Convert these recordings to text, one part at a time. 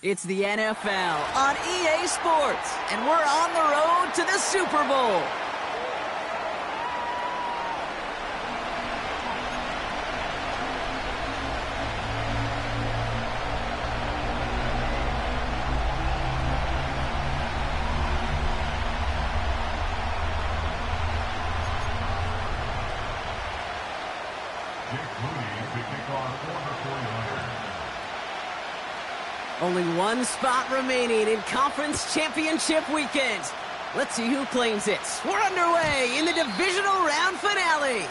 It's the NFL on EA Sports, and we're on the road to the Super Bowl. Only one spot remaining in Conference Championship Weekend. Let's see who claims it. We're underway in the divisional round finale.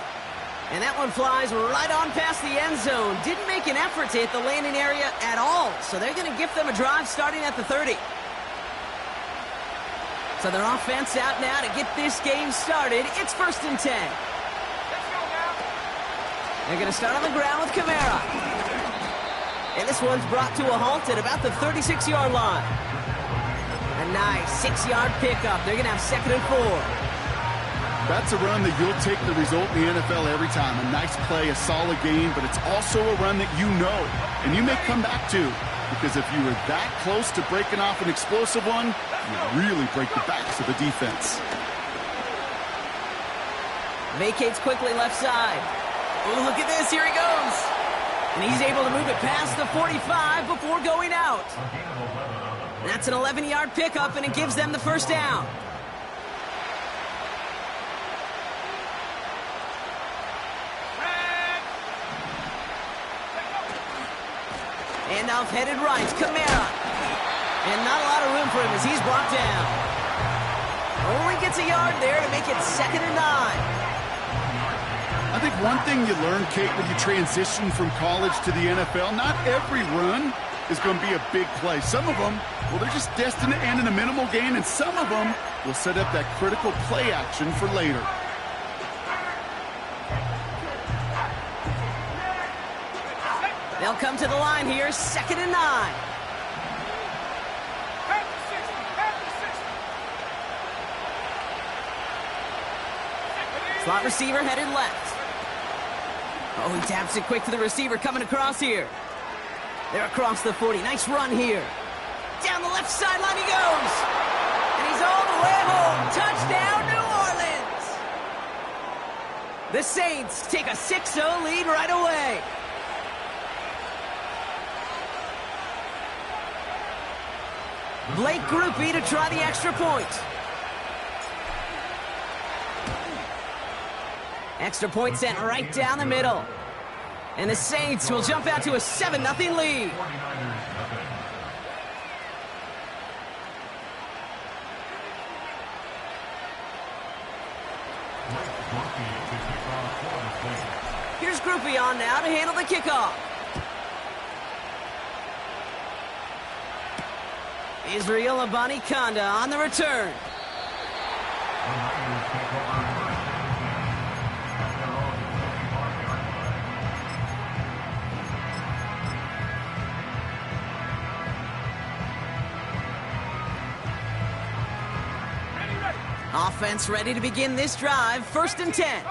And that one flies right on past the end zone. Didn't make an effort to hit the landing area at all, so they're going to give them a drive starting at the 30. So their offense out now to get this game started. It's 1st and 10. Let's go now. They're going to start on the ground with Kamara. And this one's brought to a halt at about the 36-yard line. A nice 6-yard pickup. They're going to have 2nd and 4. That's a run that you'll take the result in the NFL every time. A nice play, a solid game, but it's also a run that you know, and you may come back to, because if you were that close to breaking off an explosive one, you really break the backs of the defense. Vacates quickly left side. Oh, look at this. Here he goes. And he's able to move it past the 45 before going out. That's an 11-yard pickup, and it gives them the first down. Handoff headed right. Kamara. And not a lot of room for him as he's brought down. Only gets a yard there to make it 2nd and 9. I think one thing you learn, Kate, when you transition from college to the NFL, not every run is going to be a big play. Some of them, well, they're just destined to end in a minimal gain, and some of them will set up that critical play action for later. They'll come to the line here, 2nd and 9. Slot receiver headed left. Oh, he taps it quick to the receiver coming across here. They're across the 40. Nice run here. Down the left sideline he goes. And he's all the way home. Touchdown, New Orleans. The Saints take a 6-0 lead right away. Blake Groupie to try the extra point. Extra point sent right down the middle. And the Saints will jump out to a 7-0 lead. Here's Groupie on now to handle the kickoff. Israel Abanikanda on the return. Offense ready to begin this drive. 1st and 10.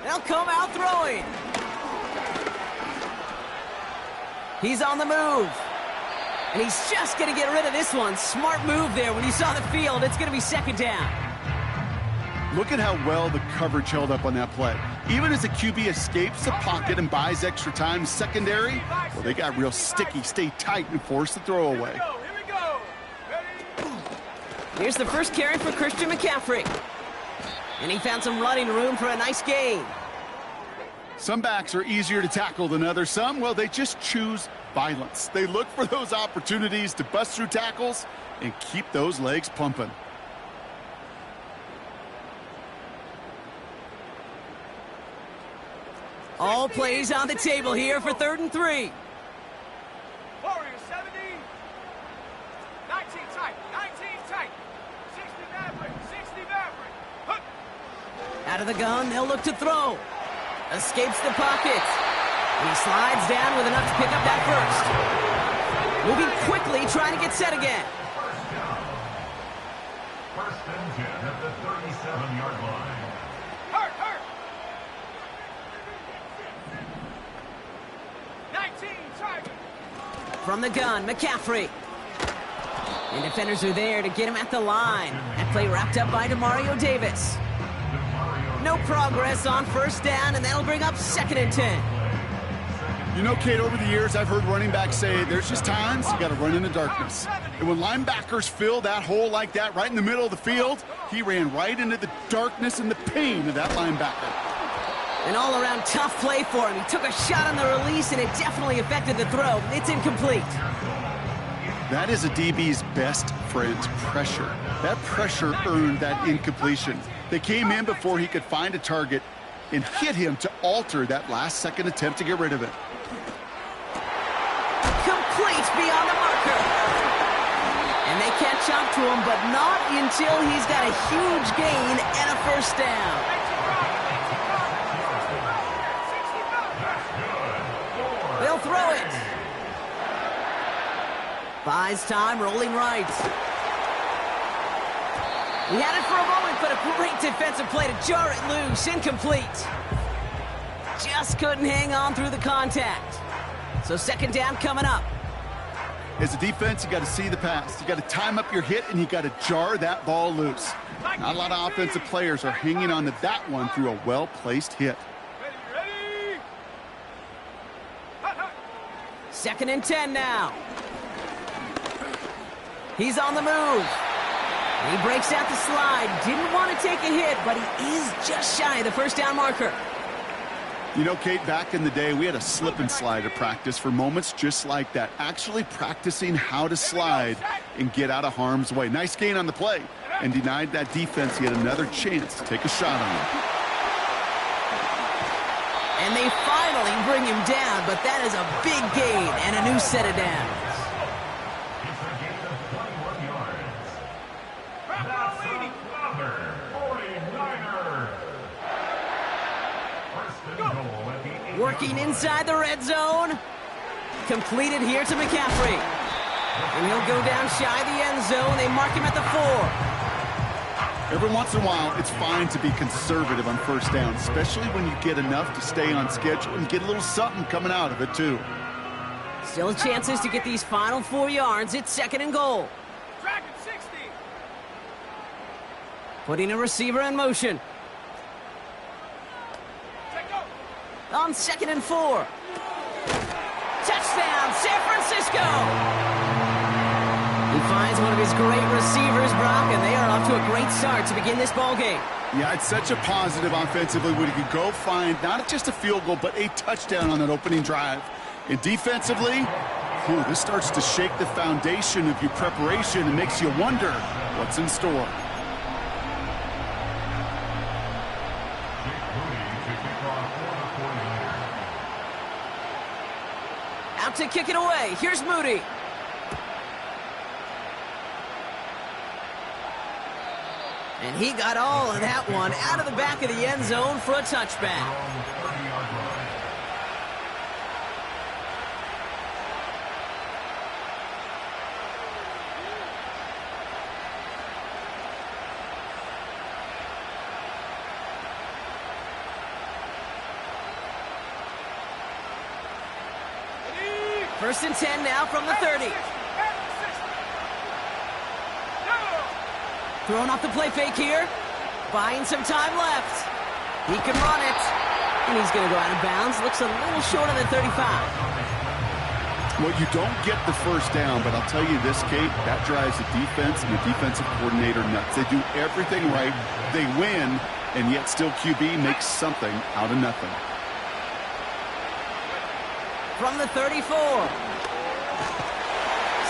They'll come out throwing. He's on the move. And he's just going to get rid of this one. Smart move there when he saw the field. It's going to be 2nd down. Look at how well the coverage held up on that play. Even as the QB escapes the pocket and buys extra time secondary, well, they got real sticky, stay tight, and force the throw away. Here's the first carry for Christian McCaffrey. And he found some running room for a nice gain. Some backs are easier to tackle than others. Some, well, they just choose violence. They look for those opportunities to bust through tackles and keep those legs pumping. All plays on the table here for 3rd and 3. Warriors 70. 19 tight. 19 tight. 60 Maverick. 60 Maverick. Hook. Out of the gun, they'll look to throw. Escapes the pocket. And he slides down with enough to pick up that first. Moving quickly, trying to get set again. 1st and 10 at the 37-yard line. Hurt. 19 From the gun, McCaffrey. And defenders are there to get him at the line. That play wrapped up by Demario Davis. No progress on first down, and that'll bring up 2nd and 10. You know, Kate, over the years, I've heard running backs say there's just times you got to run in the darkness. And when linebackers fill that hole like that right in the middle of the field, he ran right into the darkness and the pain of that linebacker. An all-around tough play for him. He took a shot on the release, and it definitely affected the throw. It's incomplete. That is a DB's best friend, pressure. That pressure earned that incompletion. They came in before he could find a target and hit him to alter that last-second attempt to get rid of it. Complete beyond the marker. And they catch up to him, but not until he's got a huge gain and a first down. They'll throw it. Buys time, rolling right. He had it for a moment, but a great defensive play to jar it loose. Incomplete. Just couldn't hang on through the contact. So 2nd down coming up. As a defense, you got to see the pass. You got to time up your hit, and you got to jar that ball loose. Not a lot of offensive players are hanging on to that one through a well-placed hit. Ready? 2nd and 10 now. He's on the move. He breaks out the slide. Didn't want to take a hit, but he is just shy of the first down marker. You know, Kate, back in the day, we had a slip and slide at practice for moments just like that. Actually practicing how to slide and get out of harm's way. Nice gain on the play, and denied that defense yet another chance to take a shot on him. And they finally bring him down, but that is a big gain and a new set of downs. Working inside the red zone. Completed here to McCaffrey. And he'll go down shy of the end zone. They mark him at the 4. Every once in a while, it's fine to be conservative on first down, especially when you get enough to stay on schedule and get a little something coming out of it, too. Still chances to get these final 4 yards. It's 2nd and goal. Dragon 60. Putting a receiver in motion. On 2nd and 4. Touchdown, San Francisco! He finds one of his great receivers, Brock, and they are off to a great start to begin this ball game. Yeah, it's such a positive offensively when he can go find not just a field goal, but a touchdown on that opening drive. And defensively, this starts to shake the foundation of your preparation and makes you wonder what's in store. Out to kick it away. Here's Moody. And he got all of that one out of the back of the end zone for a touchback. First and 10 now from the 30. Throwing off the play fake here. Buying some time left. He can run it. And he's going to go out of bounds. Looks a little short of the 35. Well, you don't get the first down, but I'll tell you this, Kate, that drives the defense and the defensive coordinator nuts. They do everything right. They win, and yet still QB makes something out of nothing. From the 34.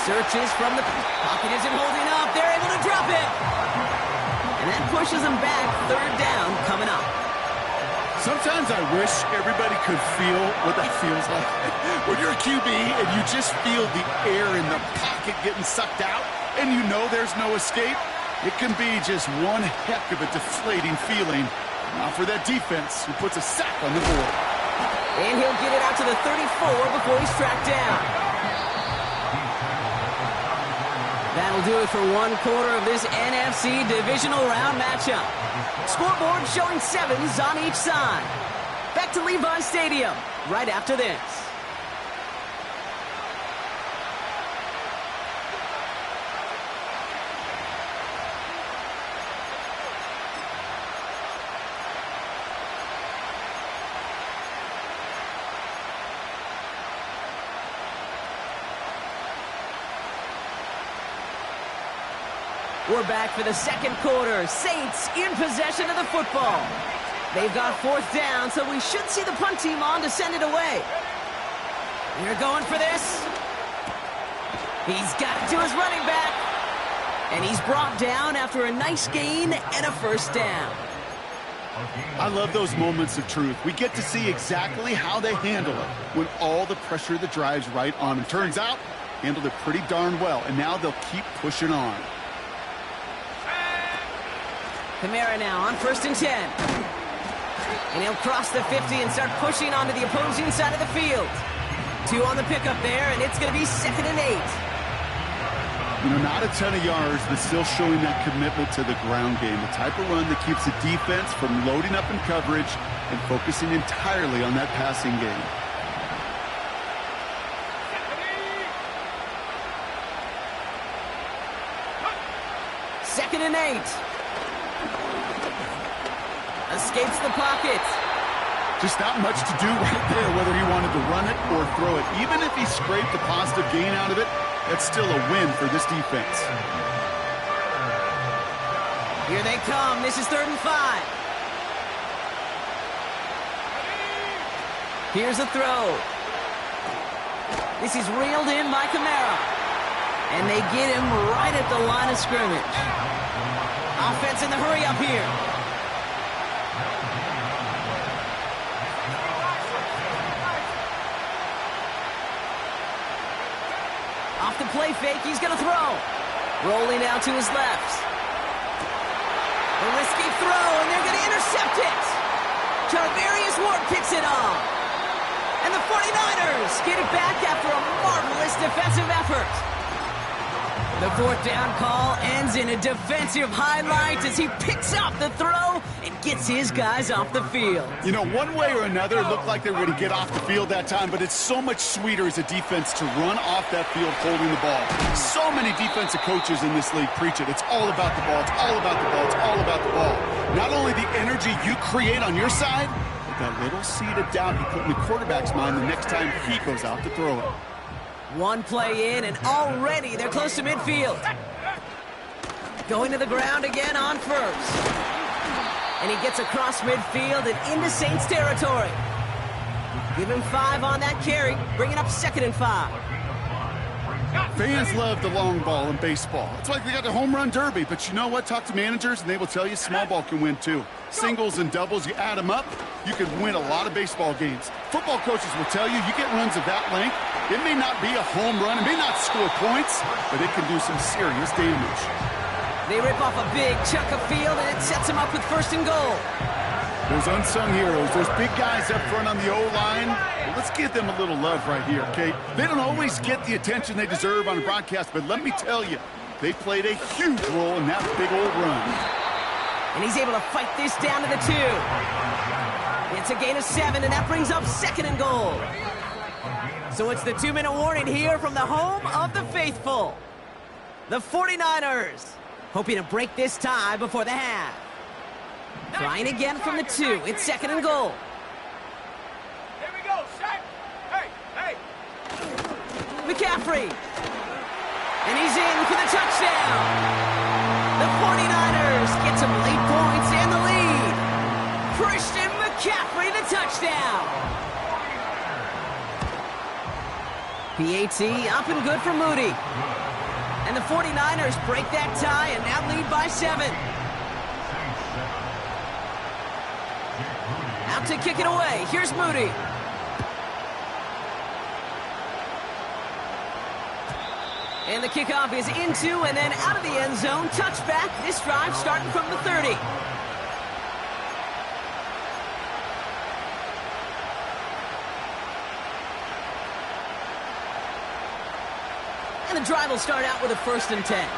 Searches from the pocket isn't holding up. They're able to drop it. And that pushes them back. 3rd down coming up. Sometimes I wish everybody could feel what that feels like. When you're a QB and you just feel the air in the pocket getting sucked out and you know there's no escape, it can be just one heck of a deflating feeling. Now for that defense who puts a sack on the board. And he'll get it out to the 34 before he's tracked down. That'll do it for 1/4 of this NFC divisional round matchup. Scoreboard showing 7s on each side. Back to Levi Stadium right after this. We're back for the second quarter. Saints in possession of the football. They've got fourth down, so we should see the punt team on to send it away. They're going for this. He's got it to his running back. And he's brought down after a nice gain and a first down. I love those moments of truth. We get to see exactly how they handle it when all the pressure that drives right on them. Turns out, handled it pretty darn well, and now they'll keep pushing on. Kamara now on 1st and 10. And he'll cross the 50 and start pushing onto the opposing side of the field. 2 on the pickup there, and it's going to be 2nd and 8. You know, not a ton of yards, but still showing that commitment to the ground game. The type of run that keeps the defense from loading up in coverage and focusing entirely on that passing game. Second and 8. Escapes the pocket. Just not much to do right there, whether he wanted to run it or throw it. Even if he scraped a positive gain out of it, that's still a win for this defense. Here they come. This is 3rd and 5. Here's a throw. This is reeled in by Kamara. And they get him right at the line of scrimmage. Offense in the hurry up here. Off the play fake, he's going to throw. Rolling out to his left. A risky throw, and they're going to intercept it. Charvarius Ward picks it off. And the 49ers get it back after a marvelous defensive effort. The 4th down call ends in a defensive highlight as he picks up the throw and gets his guys off the field. You know, one way or another, it looked like they were going to get off the field that time, but it's so much sweeter as a defense to run off that field holding the ball. So many defensive coaches in this league preach it. It's all about the ball. It's all about the ball. It's all about the ball. Not only the energy you create on your side, but that little seed of doubt you put in the quarterback's mind the next time he goes out to throw it. One play in, and already they're close to midfield. Going to the ground again on 1st. And he gets across midfield and into Saints territory. Give him 5 on that carry, bringing up 2nd and 5. Fans love the long ball in baseball. It's like they got the home run derby, but you know what? Talk to managers, and they will tell you small ball can win too. Singles and doubles, you add them up, you can win a lot of baseball games. Football coaches will tell you, you get runs of that length, it may not be a home run, it may not score points, but it can do some serious damage. They rip off a big chunk of field, and it sets them up with 1st and goal. Those unsung heroes, those big guys up front on the O-line, well, let's give them a little love right here, okay? They don't always get the attention they deserve on the broadcast, but let me tell you, they played a huge role in that big old run. And he's able to fight this down to the 2. It's a gain of 7, and that brings up 2nd and goal. So it's the 2-minute warning here from the home of the faithful. The 49ers hoping to break this tie before the half. Trying again from the 2. It's 2nd and goal. Here we go, set. Hey, hey. McCaffrey. And he's in for the touchdown. The 49ers get some late points and the lead. Christian McCaffrey, the touchdown. PAT up and good for Moody. And the 49ers break that tie and now lead by 7. Out to kick it away. Here's Moody. And the kickoff is into and then out of the end zone. Touchback. This drive starting from the 30. And the drive will start out with a 1st and 10.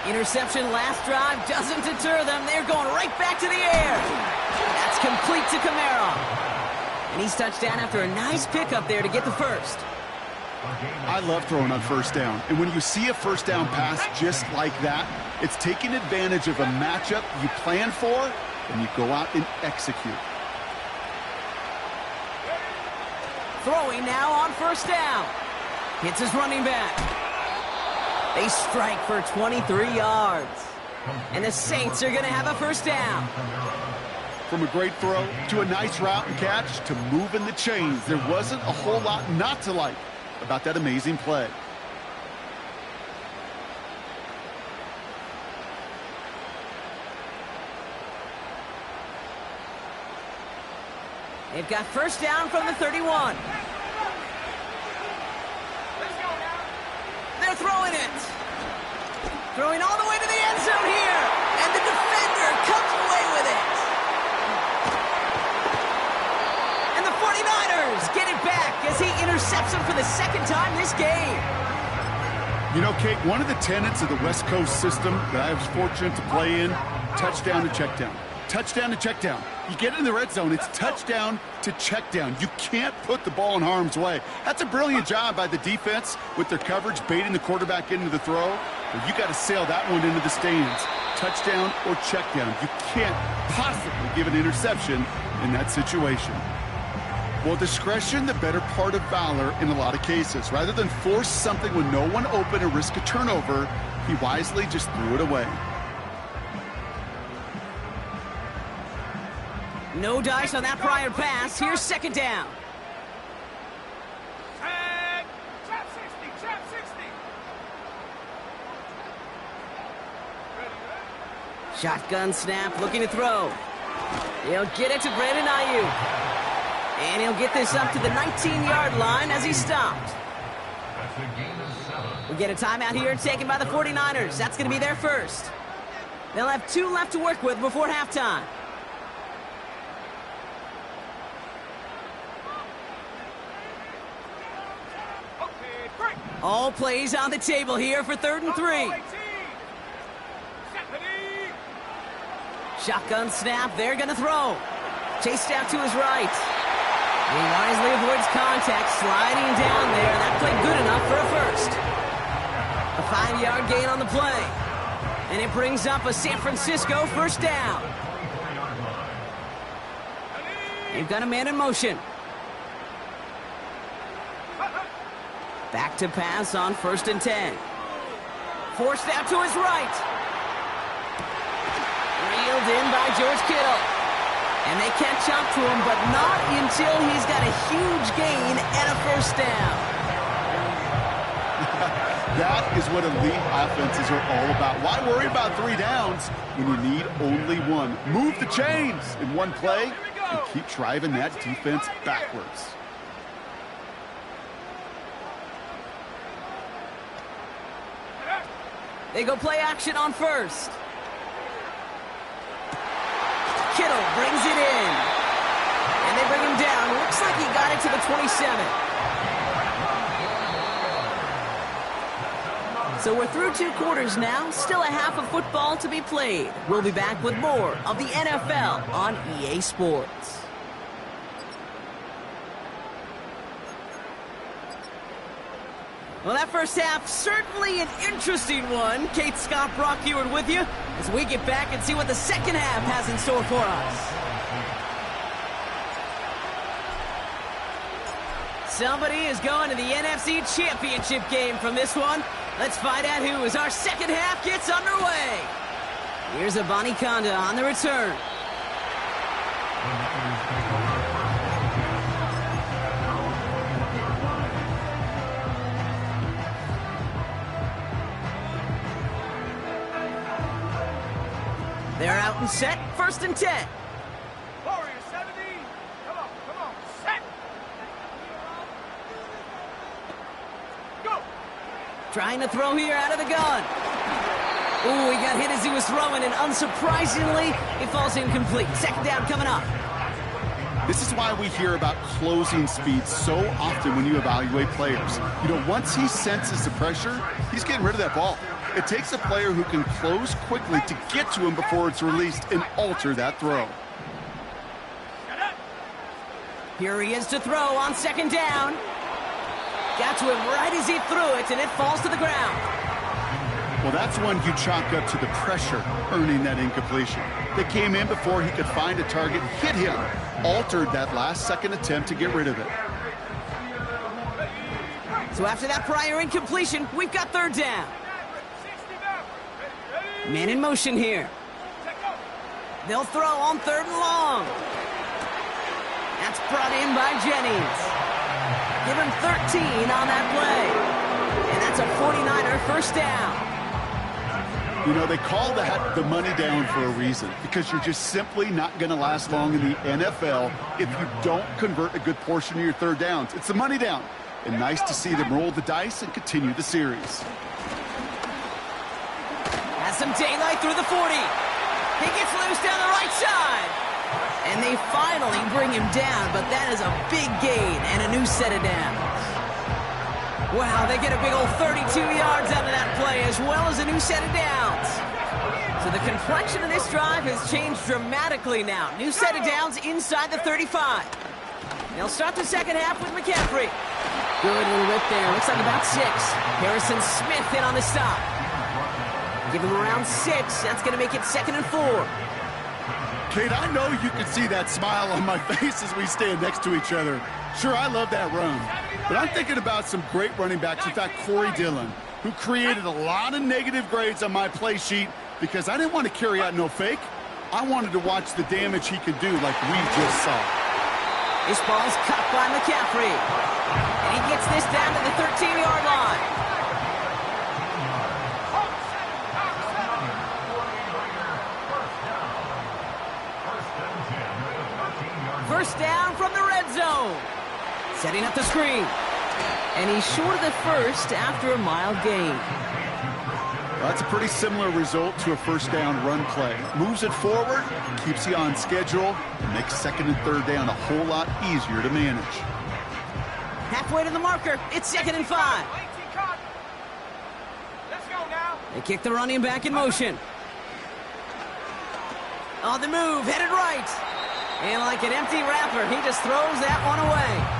Interception last drive doesn't deter them. They're going right back to the air. That's complete to Kamara. And he's touched down after a nice pickup there to get the 1st. I love throwing on 1st down. And when you see a 1st down pass just like that, it's taking advantage of a matchup you plan for, and you go out and execute. Throwing now on first down. Hits his running back. They strike for 23 yards. And the Saints are going to have a first down. From a great throw to a nice route and catch to moving the chains, there wasn't a whole lot not to like about that amazing play. They've got first down from the 31. They're throwing it. Throwing all the way to the end zone here. And the defender comes away with it. And the 49ers get it back as he intercepts him for the second time this game. You know, Kate, one of the tenets of the West Coast system that I was fortunate to play in, touchdown to check down. Touchdown to check down. You get in the red zone, it's touchdown to check down. You can't put the ball in harm's way. That's a brilliant job by the defense with their coverage, baiting the quarterback into the throw. But you got to sail that one into the stands. Touchdown or check down. You can't possibly give an interception in that situation. Well, discretion, the better part of valor in a lot of cases. Rather than force something with no one open and risk a turnover, he wisely just threw it away. No dice on that prior pass. Here's second down. Trap 60, trap 60. Shotgun snap, looking to throw. He'll get it to Brandon Ayuk. And he'll get this up to the 19-yard line as he stopped. We get a timeout here taken by the 49ers. That's going to be their first. They'll have 2 left to work with before halftime. All plays on the table here for 3rd and 3. Shotgun snap, they're going to throw. Chased out to his right. He wisely avoids contact, sliding down there. That played good enough for a first. A 5-yard gain on the play. And it brings up a San Francisco first down. They've got a man in motion. Back to pass on 1st and 10. Forced out to his right. Reeled in by George Kittle. And they catch up to him, but not until he's got a huge gain and a first down. That is what elite offenses are all about. Why worry about 3 downs when you need only 1? Move the chains in one play and keep driving that defense backwards. They go play action on first. Kittle brings it in. And they bring him down. Looks like he got it to the 27. So we're through 2 quarters now. Still a half of football to be played. We'll be back with more of the NFL on EA Sports. Well, that first half, certainly an interesting one. Kate, Scott, Brock Ewart with you as we get back and see what the second half has in store for us. Somebody is going to the NFC Championship game from this one. Let's find out who as our second half gets underway. Here's a Bonnie Conda on the return. They're out and set, 1st and 10. Warrior 70. Come on, set. Go. Trying to throw here out of the gun. Ooh, he got hit as he was throwing, and unsurprisingly, it falls incomplete. Second down coming up. This is why we hear about closing speed so often when you evaluate players. You know, once he senses the pressure, he's getting rid of that ball. It takes a player who can close quickly to get to him before it's released and alter that throw. Here he is to throw on second down. Got to him right as he threw it, and it falls to the ground. Well, that's one you chalk up to the pressure earning that incompletion. They came in before he could find a target, hit him, altered that last-second attempt to get rid of it. So after that prior incompletion, we've got third down. 60 Maverick. Man in motion here. They'll throw on third and long. That's brought in by Jennings. Give him 13 on that play. And that's a 49er first down. You know, they call that the money down for a reason, because you're just simply not going to last long in the NFL if you don't convert a good portion of your third downs. It's the money down. And nice to see them roll the dice and continue the series. Has some daylight through the 40. He gets loose down the right side. And they finally bring him down, but that is a big gain and a new set of downs. Wow, they get a big old 32 yards out of that play, as well as a new set of downs. So the complexion of this drive has changed dramatically now. New set of downs inside the 35. They'll start the second half with McCaffrey. Good little rip there. Looks like about 6. Harrison Smith in on the stop. Give him around 6. That's going to make it 2nd and 4. Kate, I know you can see that smile on my face as we stand next to each other. Sure, I love that run. But I'm thinking about some great running backs. In fact, Corey Dillon, who created a lot of negative grades on my play sheet because I didn't want to carry out no fake. I wanted to watch the damage he could do like we just saw. This ball's cut by McCaffrey. And he gets this down to the 13-yard line. First down from the red zone. Setting up the screen. And he's short of the first after a mild gain. Well, that's a pretty similar result to a first down run play. Moves it forward, keeps you on schedule, and makes second and third down a whole lot easier to manage. Halfway to the marker, it's 2nd and 5. Let's go now. They kick the running back in motion. On the move, headed right. And like an empty wrapper, he just throws that one away.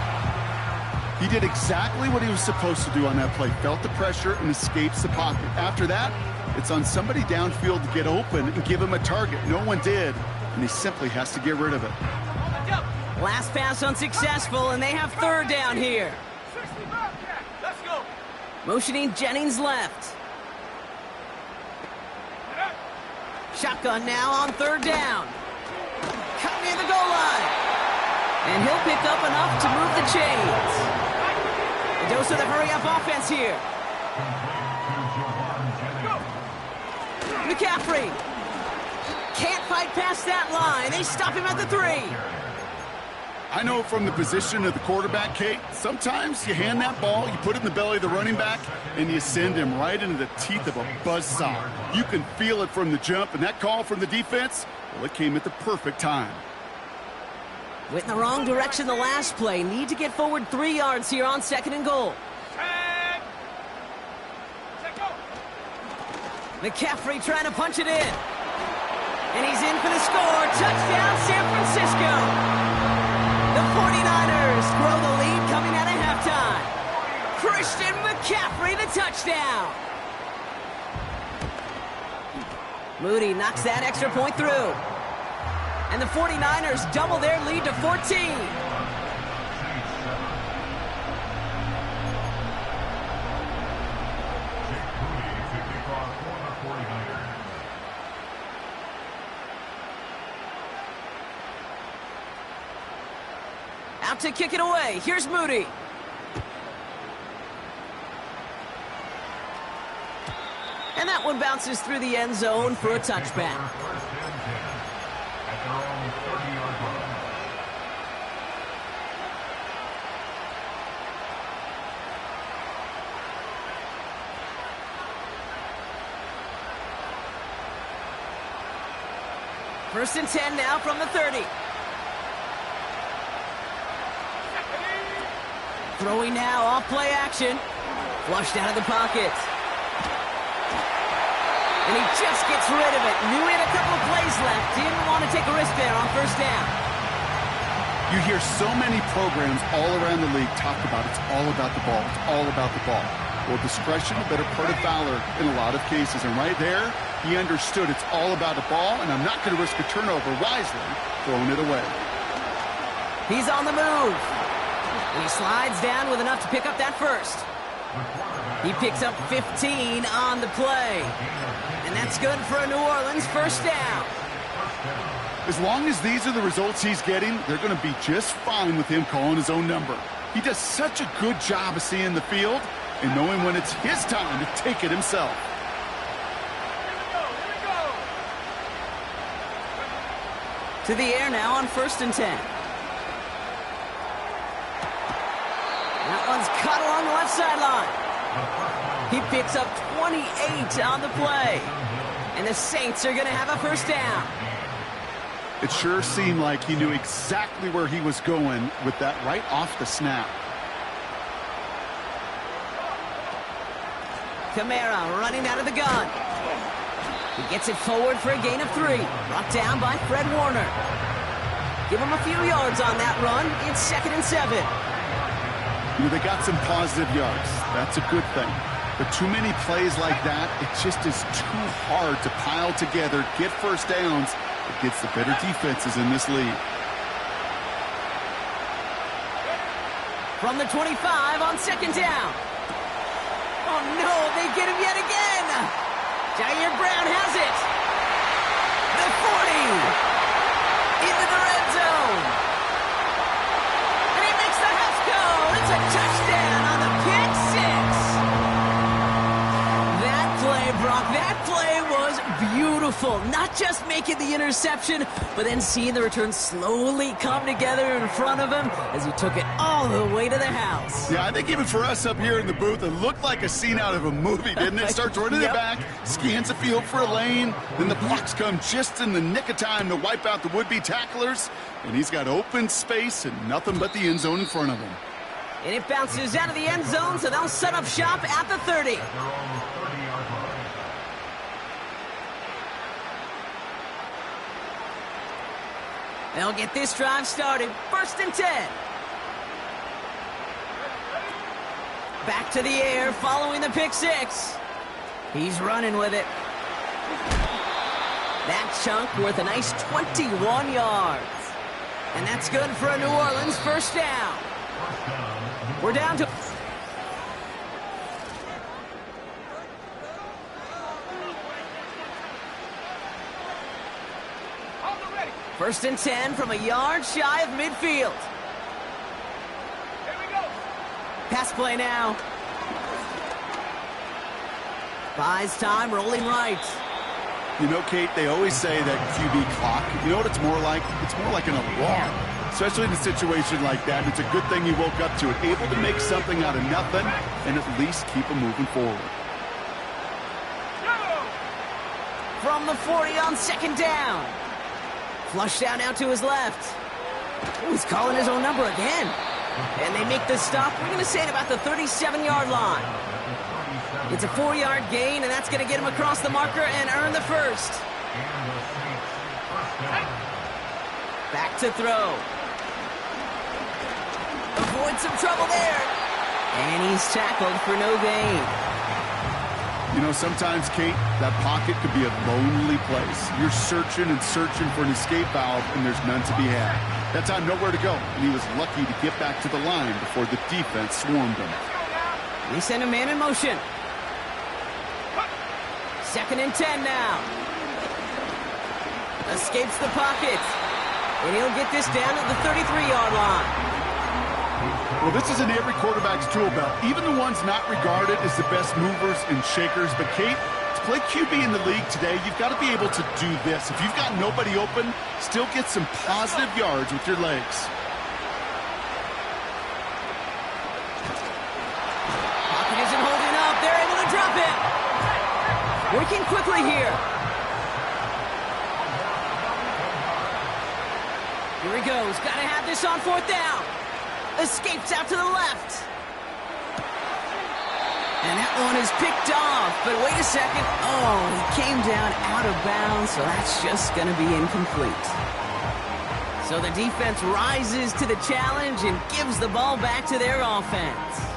He did exactly what he was supposed to do on that play. Felt the pressure and escapes the pocket. After that, it's on somebody downfield to get open and give him a target. No one did, and he simply has to get rid of it. Last pass unsuccessful, and they have third down here. 60 Maverick. Let's go. Motioning Jennings left. Shotgun now on third down. Cut near the goal line. And he'll pick up enough to move the chains. A dose of the hurry-up offense here. McCaffrey. Can't fight past that line. They stop him at the 3. I know from the position of the quarterback, Kate, sometimes you hand that ball, you put it in the belly of the running back, and you send him right into the teeth of a buzzsaw. You can feel it from the jump, and that call from the defense, well, it came at the perfect time. Went in the wrong direction the last play. Need to get forward 3 yards here on 2nd and goal. McCaffrey trying to punch it in. And he's in for the score. Touchdown, San Francisco. The 49ers grow the lead coming out of halftime. Christian McCaffrey, the touchdown. Moody knocks that extra point through. And the 49ers double their lead to 14. Out to kick it away. Here's Moody. And that one bounces through the end zone for a touchback. First and 10 now from the 30. Throwing now off play action. Flushed out of the pocket. And he just gets rid of it. Knew he had a couple of plays left. Didn't want to take a risk there on first down. You hear so many programs all around the league talk about it's all about the ball. It's all about the ball. Well, discretion, a better part of valor in a lot of cases. And right there, he understood it's all about the ball, and I'm not going to risk a turnover wisely, throwing it away. He's on the move. And he slides down with enough to pick up that first. He picks up 15 on the play. And that's good for a New Orleans first down. As long as these are the results he's getting, they're going to be just fine with him calling his own number. He does such a good job of seeing the field and knowing when it's his time to take it himself. To the air now on 1st and 10. That one's cut along the left sideline. He picks up 28 on the play. And the Saints are going to have a first down. It sure seemed like he knew exactly where he was going with that right off the snap. Kamara running out of the gun. He gets it forward for a gain of 3. Brought down by Fred Warner. Give him a few yards on that run. It's 2nd and 7. You know, they got some positive yards. That's a good thing. But too many plays like that, it just is too hard to pile together, get first downs against the better defenses in this league. From the 25 on 2nd down. Oh no, they get him yet again. Jair Brown has it. The 40. Into the red zone. And he makes the half go. It's a touchdown on the pick 6. That play, Brock, that play was beautiful. Not just making the interception, but then seeing the return slowly come together in front of him as he took it all the way to the house. Yeah, I think even for us up here in the booth, it looked like a scene out of a movie, didn't it? Starts running it back, scans the field for a lane, then the blocks come just in the nick of time to wipe out the would-be tacklers, and he's got open space and nothing but the end zone in front of him. And it bounces out of the end zone, so they'll set up shop at the 30. They'll get this drive started. 1st and 10. Back to the air following the pick 6. He's running with it. That chunk worth a nice 21 yards. And that's good for a New Orleans first down. We're down to... First and 10 from a yard shy of midfield. Here we go. Pass play now. Buys time, rolling right. You know, Kate, they always say that QB clock, you know what it's more like? It's more like an alarm, especially in a situation like that. It's a good thing you woke up to it, able to make something out of nothing and at least keep them moving forward. From the 40 on 2nd down. Flush down out to his left. Oh, he's calling his own number again. And they make the stop, we're going to say, at about the 37-yard line. It's a 4-yard gain, and that's going to get him across the marker and earn the first. Back to throw. Avoid some trouble there. And he's tackled for no gain. You know, sometimes, Kate, that pocket could be a lonely place. You're searching and searching for an escape valve, and there's none to be had. That time, nowhere to go, and he was lucky to get back to the line before the defense swarmed him. They send a man in motion. 2nd and 10 now. Escapes the pocket. And he'll get this down at the 33-yard line. Well, this is in every quarterback's tool belt, even the ones not regarded as the best movers and shakers. But, Kate, to play QB in the league today, you've got to be able to do this. If you've got nobody open, still get some positive yards with your legs. Pocket isn't holding up. They're able to drop it. Working quickly here. Here he goes. Got to have this on 4th down. Escapes out to the left. And that one is picked off. But wait a second. Oh, he came down out of bounds, so that's just going to be incomplete. So the defense rises to the challenge and gives the ball back to their offense.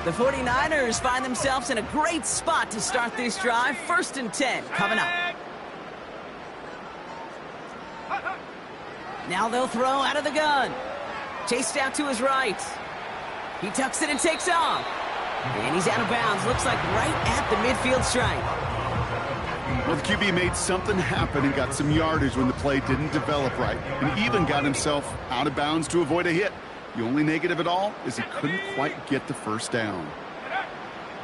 The 49ers find themselves in a great spot to start this drive. 1st and 10 coming up. Now they'll throw out of the gun. Chased out to his right. He tucks it and takes off. And he's out of bounds. Looks like right at the midfield stripe. Well, the QB made something happen and got some yardage when the play didn't develop right. And even got himself out of bounds to avoid a hit. The only negative at all is he couldn't quite get the first down.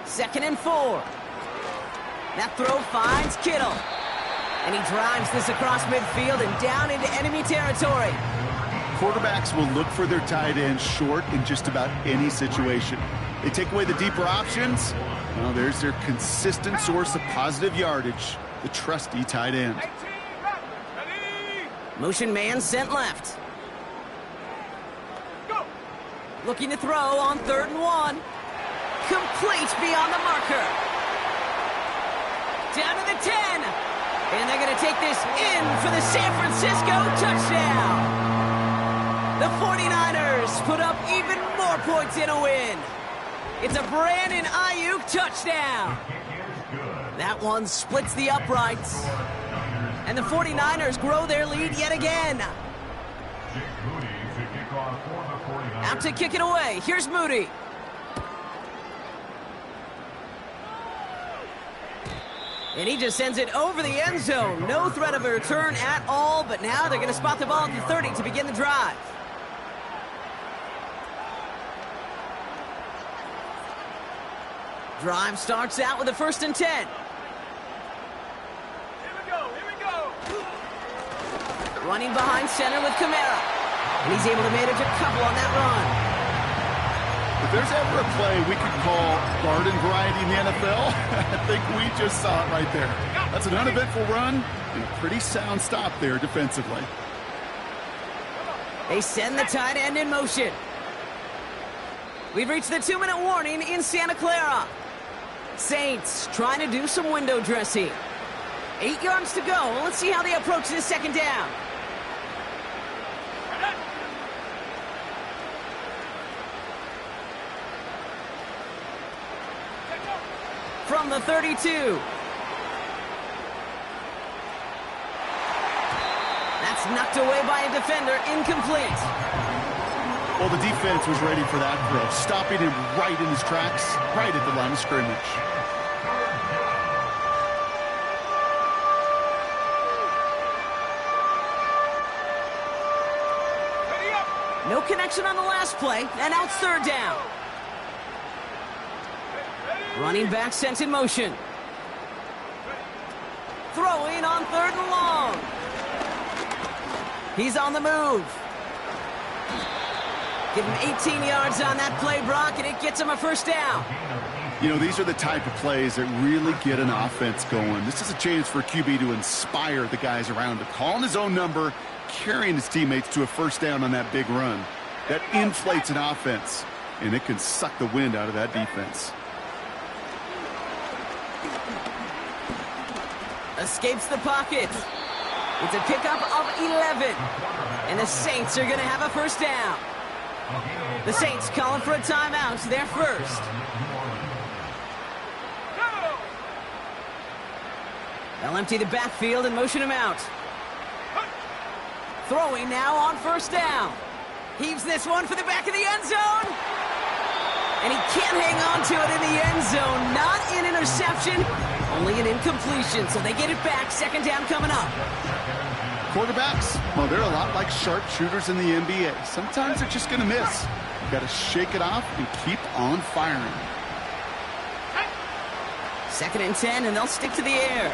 2nd and 4. That throw finds Kittle. And he drives this across midfield and down into enemy territory. Quarterbacks will look for their tight end short in just about any situation. They take away the deeper options. Well, there's their consistent source of positive yardage, the trusty tight end. Motion man sent left. Looking to throw on 3rd and 1. Complete beyond the marker. Down to the 10. And they're going to take this in for the San Francisco touchdown. The 49ers put up even more points in a win. It's a Brandon Ayuk touchdown. That one splits the uprights. And the 49ers grow their lead yet again. Out to kick it away. Here's Moody. And he just sends it over the end zone. No threat of a return at all, but now they're going to spot the ball at the 30 to begin the drive. Drive starts out with a 1st and 10. Here we go. Running behind center with Kamara. And he's able to manage a couple on that run. If there's ever a play we could call garden variety in the NFL, I think we just saw it right there. That's an uneventful run and a pretty sound stop there defensively. They send the tight end in motion. We've reached the 2-minute warning in Santa Clara. Saints trying to do some window dressing. 8 yards to go. Let's see how they approach this 2nd down. From the 32. That's knocked away by a defender, incomplete. Well, the defense was ready for that throw, stopping him right in his tracks, right at the line of scrimmage. No connection on the last play, and now it's 3rd down. Running back sent in motion. Throwing on 3rd and long. He's on the move. Give him 18 yards on that play, Brock, and it gets him a 1st down. You know, these are the type of plays that really get an offense going. This is a chance for QB to inspire the guys around him, calling his own number, carrying his teammates to a 1st down on that big run. That inflates an offense, and it can suck the wind out of that defense. Escapes the pocket. It's a pickup of 11. And the Saints are going to have a 1st down. The Saints calling for a timeout. They're first. They'll empty the backfield and motion him out. Throwing now on 1st down. Heaves this one for the back of the end zone. And he can't hang on to it in the end zone. Not an interception, only an incompletion. So they get it back. 2nd down coming up. Quarterbacks, well, they're a lot like sharpshooters in the NBA. Sometimes they're just going to miss. You've got to shake it off and keep on firing. 2nd and 10, and they'll stick to the air.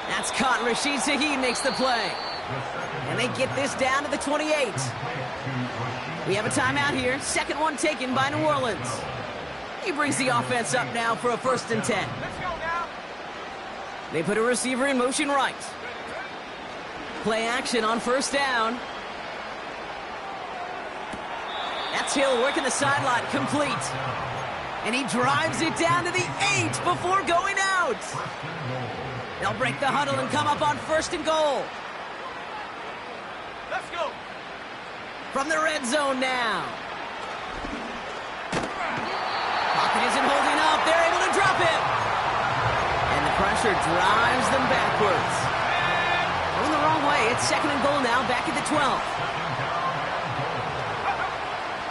That's caught. Rashid Shaheed makes the play. And they get this down to the 28. We have a timeout here. 2nd one taken by New Orleans. He brings the offense up now for a 1st and 10. They put a receiver in motion right. Play action on 1st down. That's Hill working the sideline, complete. And he drives it down to the 8 before going out. They'll break the huddle and come up on 1st and goal. Let's go. From the red zone now. Pocket isn't holding up. They're able to drop it. And the pressure drives them backwards. Going the wrong It's second and goal now, back at the 12.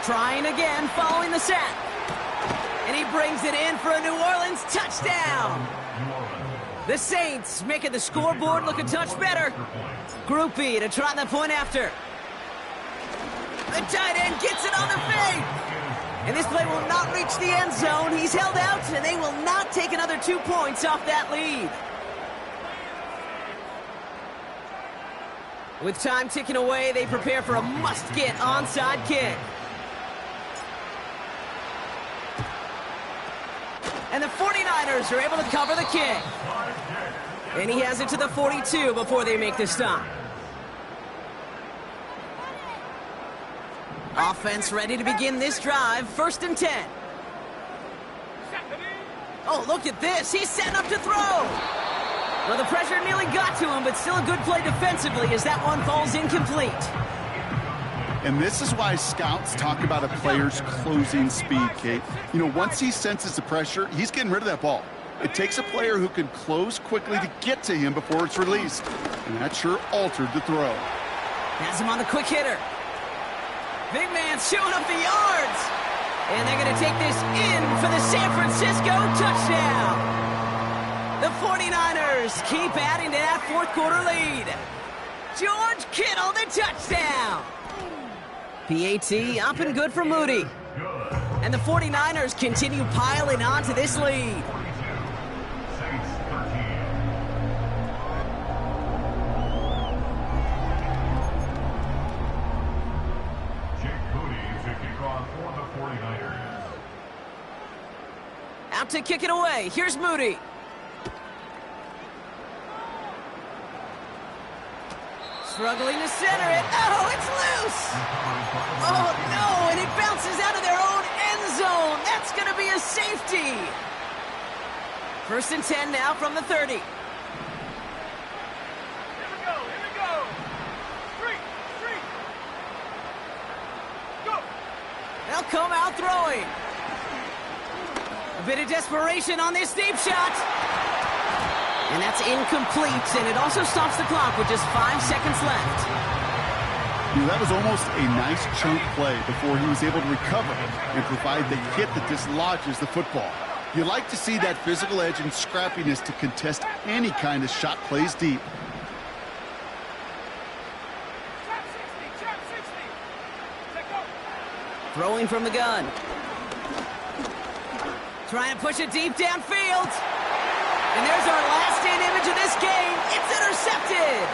Trying again, following the sack. And he brings it in for a New Orleans touchdown. The Saints making the scoreboard look a touch better. Groupie to try the point after. The tight end gets it on the fake. And this play will not reach the end zone. He's held out, and they will not take another 2 points off that lead. With time ticking away, they prepare for a must-get onside kick. And the 49ers are able to cover the kick. And he has it to the 42 before they make the stop. Offense ready to begin this drive. First and 10. Oh, look at this. He's setting up to throw. Well, the pressure nearly got to him, but still a good play defensively as that one falls incomplete. And this is why scouts talk about a player's closing speed, Kate. You know, once he senses the pressure, he's getting rid of that ball. It takes a player who can close quickly to get to him before it's released. And that sure altered the throw. Has him on the quick hitter. Big man showing up the yards. And they're going to take this in for the San Francisco touchdown. The 49ers keep adding to that fourth quarter lead. George Kittle, the touchdown. PAT up and good for Moody. And the 49ers continue piling on to this lead. Out to kick it away. Here's Moody. Struggling to center it. Oh, it's loose. Oh, no, and it bounces out of their own end zone. That's going to be a safety. First and 10 now from the 30. Here we go. Street. Go. They'll come out throwing. A bit of desperation on this deep shot. And that's incomplete, and it also stops the clock with just 5 seconds left. You know, that was almost a nice chunk play before he was able to recover and provide the hit that dislodges the football. You like to see that physical edge and scrappiness to contest any kind of shot plays deep. Trap 60. Take go. Throwing from the gun. Trying to push it deep downfield. And there's our last-in image of this game. It's intercepted.